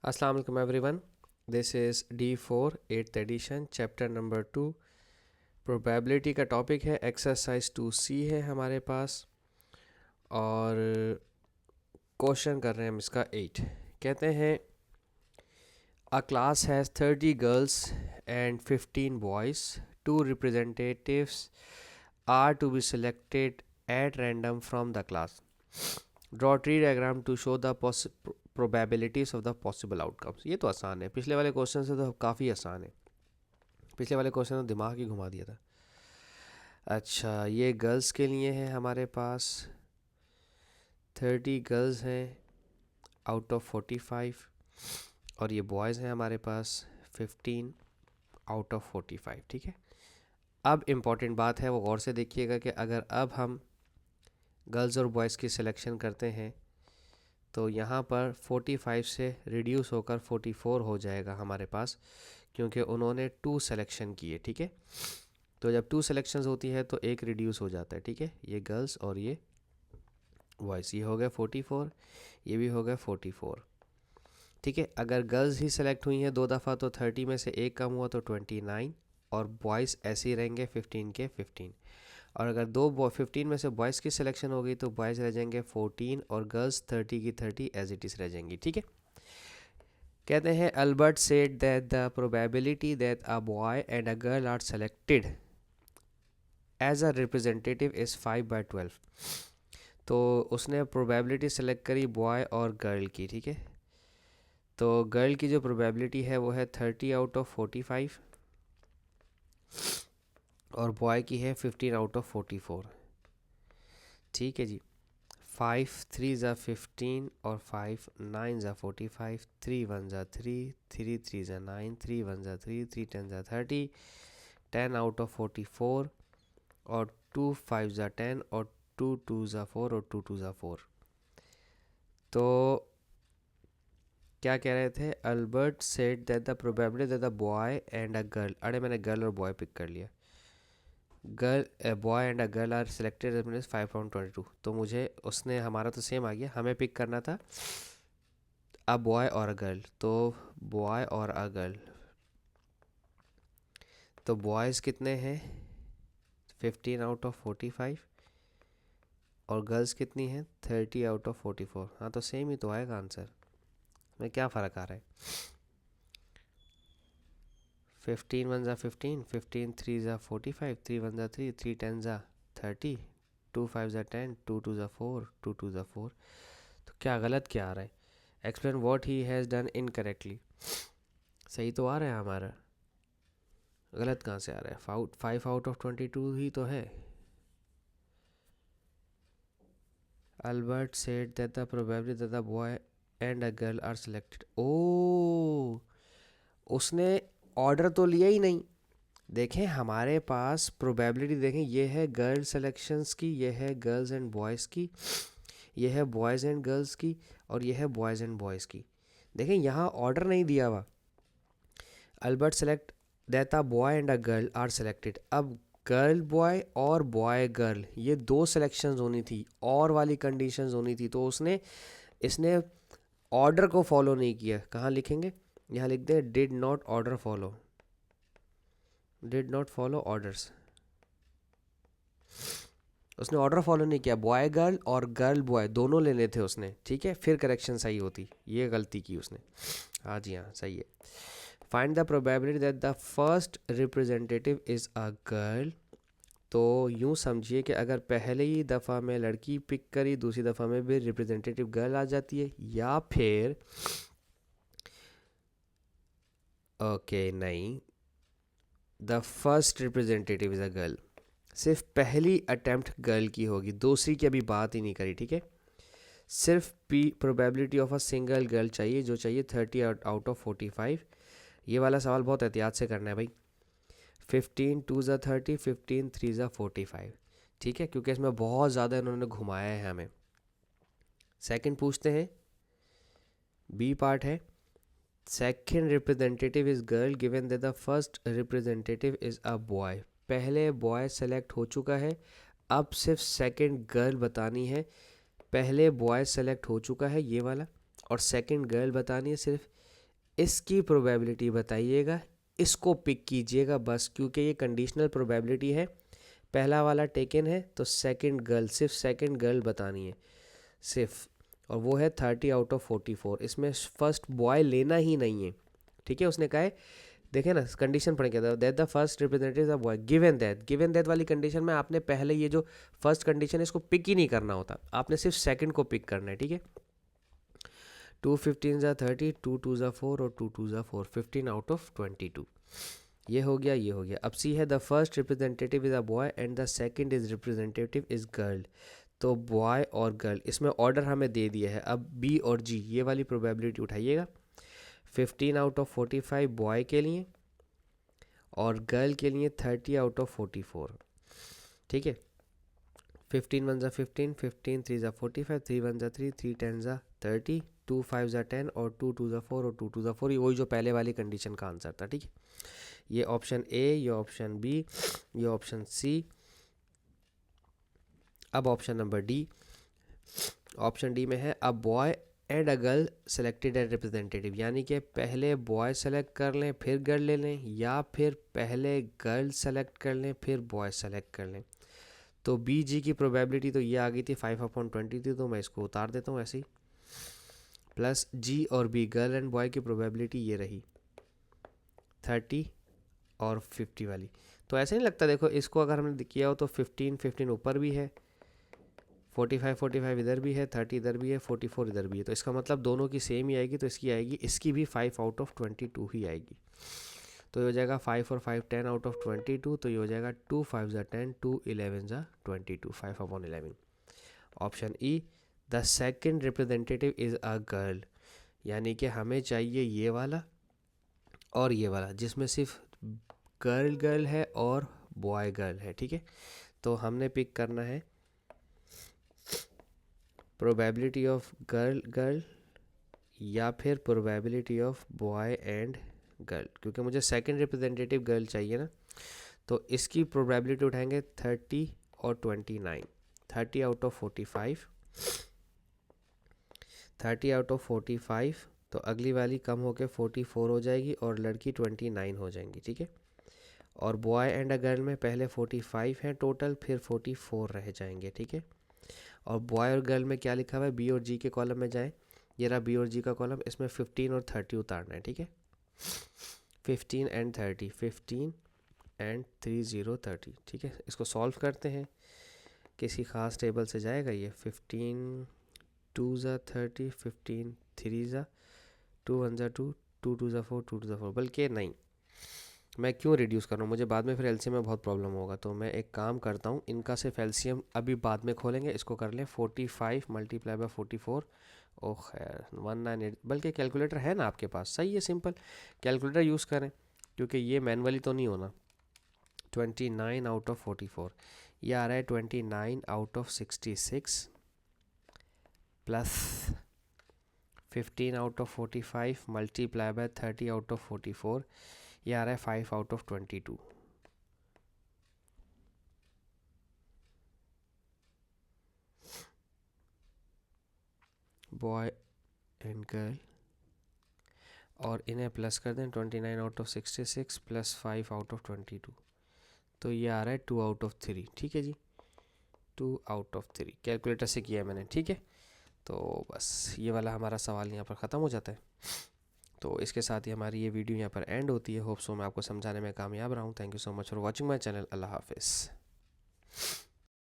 अस्सलाम वालेकुम everyone. This is D4 8th edition chapter number 2। Probability का टॉपिक है, एक्सरसाइज 2C है हमारे पास और क्वेश्चन कर रहे हैं हम इसका 8। कहते हैं a class has 30 girls and 15 boys. Two representatives are to be selected at random from the class. Draw tree diagram to show the probabilities of the possible outcomes. ये तो आसान है, पिछले वाले क्वेश्चन से तो काफ़ी आसान है। पिछले वाले क्वेश्चन ने दिमाग ही घुमा दिया था। अच्छा, ये गर्ल्स के लिए है हमारे पास 30 गर्ल्स हैं आउट ऑफ 45 और ये बॉयज़ हैं हमारे पास 15 आउट ऑफ 45। ठीक है, अब इम्पॉर्टेंट बात है, वो गौर से देखिएगा कि अगर अब हम गर्ल्स और बॉयज़ की सिलेक्शन करते हैं तो यहाँ पर 45 से रिड्यूस होकर 44 हो जाएगा हमारे पास, क्योंकि उन्होंने 2 सिलेक्शन किए। ठीक है, तो जब 2 सिलेक्शंस होती है तो एक रिड्यूस हो जाता है। ठीक है, ये गर्ल्स और ये बॉयज़, ये हो गया 44, ये भी हो गया 44। ठीक है, अगर गर्ल्स ही सेलेक्ट हुई हैं 2 दफ़ा तो 30 में से एक कम हुआ तो 29 और बॉयज़ ऐसे ही रहेंगे 15 के 15। और अगर 15 में से बॉयज़ की सिलेक्शन हो गई तो बॉयज़ रह जाएंगे 14 और गर्ल्स 30 की 30 एज इट इज़ रह जाएंगी। ठीक है, कहते हैं Albert said that the probability that a boy and a girl are selected as a representative is 5/12। तो उसने प्रोबेबिलिटी सेलेक्ट करी बॉय और गर्ल की। ठीक है, तो गर्ल की जो प्रोबेबिलिटी है वो है 30 आउट ऑफ 45 और बॉय की है 15 आउट ऑफ 44। ठीक है जी, 5 3 ज़ा 15 और 5 9 ज़ा 45, 3 1 ज़ा 3, 3 3 ज़ा 9, 3 1 ज़ा 3, 3 10 ज़ा 30, 10 आउट ऑफ 44 और 2 5 ज़ा 10 और 2 2 ज़ा 4 और 2 2 ज़ा 4। तो क्या कह रहे थे, Albert said that the probability that the boy and a girl, अरे मैंने गर्ल और बॉय पिक कर लिया, girl boy and a girl are selected means 5/22। तो मुझे उसने, हमारा तो सेम आ गया, हमें पिक करना था अ बॉय और अ गर्ल। तो बॉय और अ गर्ल, तो बॉयज़ कितने हैं 15 आउट ऑफ 45 और गर्ल्स कितनी हैं 30 आउट ऑफ 44। हाँ, तो सेम ही तो आएगा आंसर, में क्या फ़र्क आ रहा है। 15 1 ज़ा 15, 15 3 ज़ा 45, 3 1 ज़ा 3, 3 10 ज़ा 30, 2 5 ज़ा 10, 2 2 ज़ा 4, 2 2 ज़ा 4। तो क्या गलत क्या आ रहा है, explain what he has done incorrectly. सही तो आ रहा है हमारा, गलत कहाँ से आ रहा है। 5 आउट ऑफ 22 ही तो है। Albert said that the probability that the boy and a girl are selected. Oh, उसने ऑर्डर तो लिया ही नहीं। देखें हमारे पास प्रोबेबिलिटी, देखें ये है गर्ल सिलेक्शंस की, ये है गर्ल्स एंड बॉयज़ की, ये है बॉयज़ एंड गर्ल्स की और ये है बॉयज़ एंड बॉयज़ की। देखें यहाँ ऑर्डर नहीं दिया हुआ। Albert select that a boy and a girl are selected. अब गर्ल बॉय और बॉय गर्ल, ये 2 सिलेक्शंस होनी थी और वाली कंडीशंस होनी थी, तो उसने, इसने ऑर्डर को फॉलो नहीं किया। कहाँ लिखेंगे, यहाँ लिख दें did not order follow, did not follow orders. उसने ऑर्डर फॉलो नहीं किया, बॉय गर्ल और गर्ल बॉय दोनों लेने थे उसने। ठीक है, फिर करेक्शन सही होती, ये गलती की उसने। हाँ जी हाँ, सही है। Find the probability that the first representative is a girl. तो यूँ समझिए कि अगर पहले ही दफ़ा में लड़की पिक करी, दूसरी दफ़ा में भी रिप्रेजेंटेटिव गर्ल आ जाती है, या फिर ओके नहीं, the first representative is a girl, सिर्फ पहली अटेम्प्ट गर्ल की होगी, दूसरी की अभी बात ही नहीं करी। ठीक है, सिर्फ P probability of a single girl चाहिए, जो चाहिए 30 आउट ऑफ 45। ये वाला सवाल बहुत एहतियात से करना है भाई। 15 2 ज़ा 30, 15 3 ज़ा 45। ठीक है, क्योंकि इसमें बहुत ज़्यादा इन्होंने घुमाया है हमें। सेकंड पूछते हैं, बी पार्ट है, second representative is girl given that the first representative is a boy. पहले बॉय सेलेक्ट हो चुका है, अब सिर्फ सेकंड गर्ल बतानी है। पहले बॉय सेलेक्ट हो चुका है ये वाला, और सेकंड गर्ल बतानी है सिर्फ। इसकी प्रोबेबिलिटी बताइएगा, इसको पिक कीजिएगा बस, क्योंकि ये कंडीशनल प्रोबेबिलिटी है। पहला वाला टेकन है तो सेकंड गर्ल, सिर्फ सेकंड गर्ल बतानी है सिर्फ, और वो है 30/44। इसमें फर्स्ट बॉय लेना ही नहीं है, ठीक है। उसने कहा है, देखें ना कंडीशन पढ़ के, that the first representative of boy, given that वाली कंडीशन में आपने पहले ये जो फर्स्ट कंडीशन है इसको पिक ही नहीं करना होता, आपने सिर्फ सेकंड को पिक करना है, ठीक है। 2 15 × 30, 2 2 4 और 2 2 4, 15/22। ये हो गया, ये हो गया। अब सी है, the first representative is a boy and the second is representative is girl. तो बॉय और गर्ल, इसमें ऑर्डर हमें दे दिया है। अब बी और जी, ये वाली प्रोबेबिलिटी उठाइएगा। 15/45 बॉय के लिए और गर्ल के लिए 30/44, ठीक है। 15 1 15, 15 3 45, 3 1 3, 3 10 30, 2 5 10 और 2 2 4 और 2 2 4, ये वही जो पहले वाली कंडीशन का आंसर था, ठीक है। ये ऑप्शन ए, ये ऑप्शन बी, ये ऑप्शन सी। अब option number D, option D में है, a boy and a girl selected as representative, यानी कि पहले बॉय सेलेक्ट कर लें फिर गर्ल ले लें, या फिर पहले गर्ल सेलेक्ट कर लें फिर बॉय सेलेक्ट कर लें। तो बी जी की प्रोबेबिलिटी तो ये आ गई थी 5/20 थी, तो मैं इसको उतार देता हूँ ऐसे ही। प्लस जी और बी, गर्ल एंड बॉय की प्रोबेबिलिटी ये रही 30 और 50 वाली। तो ऐसे नहीं लगता, देखो इसको अगर हमने किया हो तो 15 15 ऊपर भी है, 45 45 इधर भी है, 30 इधर भी है, 44 इधर भी है, तो इसका मतलब दोनों की सेम ही आएगी। तो इसकी आएगी, इसकी भी 5/22 ही आएगी। तो ये हो जाएगा 5 और 5 10/22, तो ये हो जाएगा 2 5 10, 2 11 22, 5/11। Option E, the second representative is a girl, यानी कि हमें चाहिए ये वाला और ये वाला जिसमें सिर्फ गर्ल गर्ल है और बॉय गर्ल है, ठीक है। तो हमने पिक करना है प्रोबेबिलिटी ऑफ गर्ल गर्ल या फिर probability of boy and girl, क्योंकि मुझे सेकंड रिप्रेजेंटेटिव गर्ल चाहिए ना। तो इसकी प्रोबेबिलिटी उठाएंगे 30 और 29, 30/45, 30/45। तो अगली वाली कम होकर 44 हो जाएगी और लड़की 29 हो जाएंगी, ठीक है। और बॉय एंड अ गर्ल में पहले 45 हैं टोटल, फिर 44 रह जाएंगे, ठीक है। और बॉय और गर्ल में क्या लिखा हुआ है, बी और जी के कॉलम में जाएं, ये रहा बी और जी का कॉलम, इसमें 15 और 30 उतारना है, ठीक है। 15 एंड 30, 15 एंड 30 30, ठीक है। इसको सॉल्व करते हैं, किसी ख़ास टेबल से जाएगा ये। 15 2 30, 15 3 2 1 2, 2 2 4, 2 2 4, बल्कि नहीं, मैं क्यों रिड्यूस कर रहा हूँ, मुझे बाद में फिर एलसीएम में बहुत प्रॉब्लम होगा। तो मैं एक काम करता हूँ, इनका सिर्फ एलसीएम अभी बाद में खोलेंगे, इसको कर लें 45 × 44। ओ खैर 198, बल्कि कैलकुलेटर है ना आपके पास, सही है, सिंपल कैलकुलेटर यूज़ करें, क्योंकि ये मैनुअली तो नहीं होना। 29/44, ये आ रहा है 29/66 प्लस 15/45 × 30/44, ये आ रहा है 5/22। बॉय एंड गर्ल, और इन्हें प्लस कर दें 29/66 प्लस 5/22, तो ये आ रहा है 2/3, ठीक है जी, 2/3 कैलकुलेटर से किया मैंने, ठीक है। तो बस ये वाला हमारा सवाल यहाँ पर ख़त्म हो जाता है। तो इसके साथ ही हमारी ये वीडियो यहाँ पर एंड होती है। होप सो मैं आपको समझाने में कामयाब रहा हूँ। Thank you so much for watching my channel. अल्लाह हाफिज़।